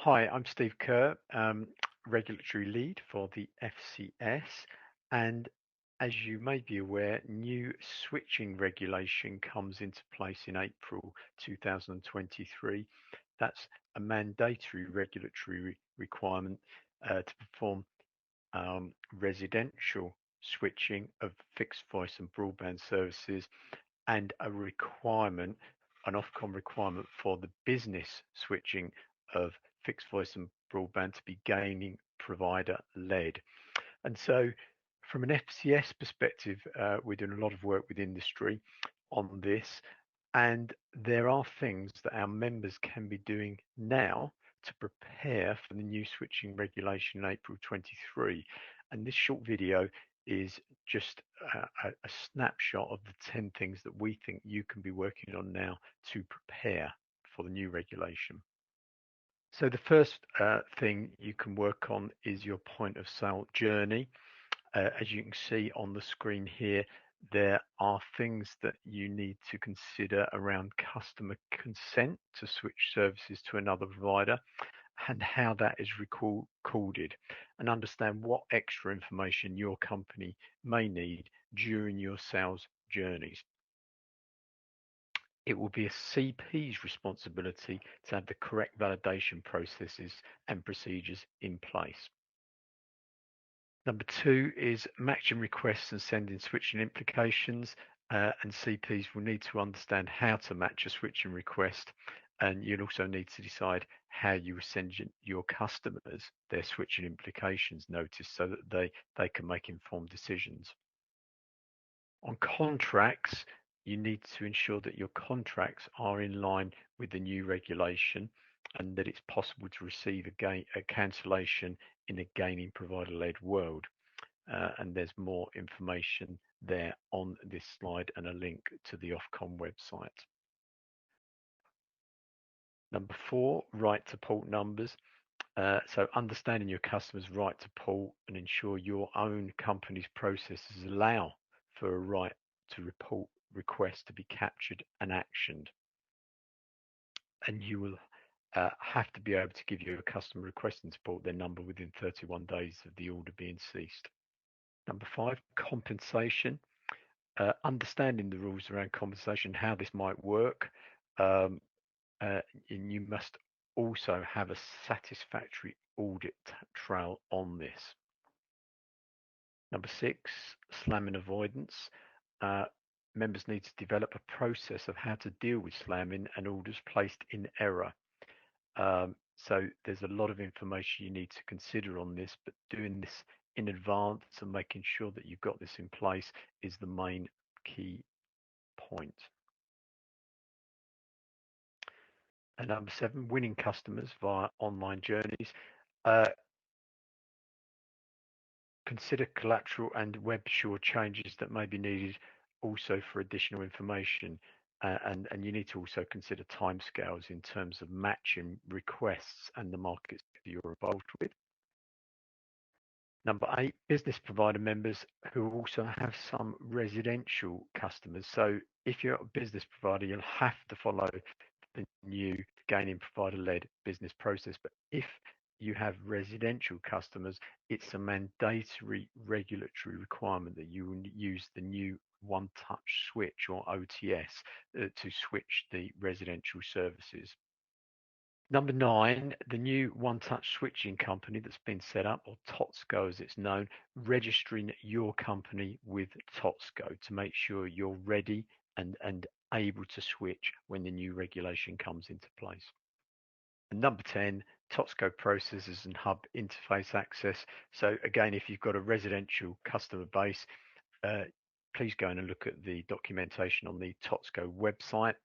Hi, I'm Steve Kerr, Regulatory Lead for the FCS. And as you may be aware, new switching regulation comes into place in April 2023. That's a mandatory regulatory requirement to perform residential switching of fixed voice and broadband services, and an Ofcom requirement for the business switching of fixed voice and broadband to be gaming provider led. And so, from an FCS perspective, we're doing a lot of work with industry on this, and there are things that our members can be doing now to prepare for the new switching regulation in April 23. And this short video is just a snapshot of the 10 things that we think you can be working on now to prepare for the new regulation. So the first thing you can work on is your point of sale journey. As you can see on the screen here, there are things that you need to consider around customer consent to switch services to another provider and how that is recorded, and understand what extra information your company may need during your sales journeys. It will be a CP's responsibility to have the correct validation processes and procedures in place. Number two is matching requests and sending switching implications, and CPs will need to understand how to match a switching request, and you'll also need to decide how you send your customers their switching implications notice so that they can make informed decisions. On contracts, you need to ensure that your contracts are in line with the new regulation and that it's possible to receive a cancellation in a gaming provider-led world. And there's more information there on this slide and a link to the Ofcom website. Number four, right to port numbers. So understanding your customer's right to port and ensure your own company's processes allow for a right to report requests to be captured and actioned. And you will have to be able to give your customer requesting support their number within 31 days of the order being ceased. Number five, compensation. Understanding the rules around compensation, how this might work, and you must also have a satisfactory audit trail on this. Number six, slamming avoidance. Members need to develop a process of how to deal with slamming and orders placed in error. So there's a lot of information you need to consider on this, but doing this in advance and making sure that you've got this in place is the main key point. And number seven, winning customers via online journeys. Consider collateral and web shore changes that may be needed also for additional information. And you need to also consider timescales in terms of matching requests and the markets that you're involved with. Number eight, business provider members who also have some residential customers. So if you're a business provider, you'll have to follow the new gaming provider-led business process. But if you have residential customers, it's a mandatory regulatory requirement that you use the new one-touch switch or OTS to switch the residential services. Number nine, the new one-touch switching company that's been set up, or TOTSCO as it's known, registering your company with TOTSCO to make sure you're ready and able to switch when the new regulation comes into place. And number 10, TOTSCO processes and hub interface access. So again, if you've got a residential customer base, please go and look at the documentation on the TOTSCO website.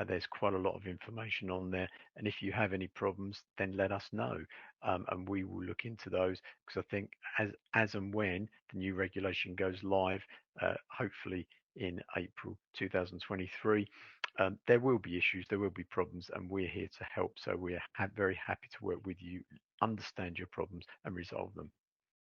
There's quite a lot of information on there, and if you have any problems, then let us know, and we will look into those, because I think as and when the new regulation goes live, hopefully in April 2023, there will be issues, there will be problems, and we're here to help. So we're very happy to work with you, understand your problems and resolve them.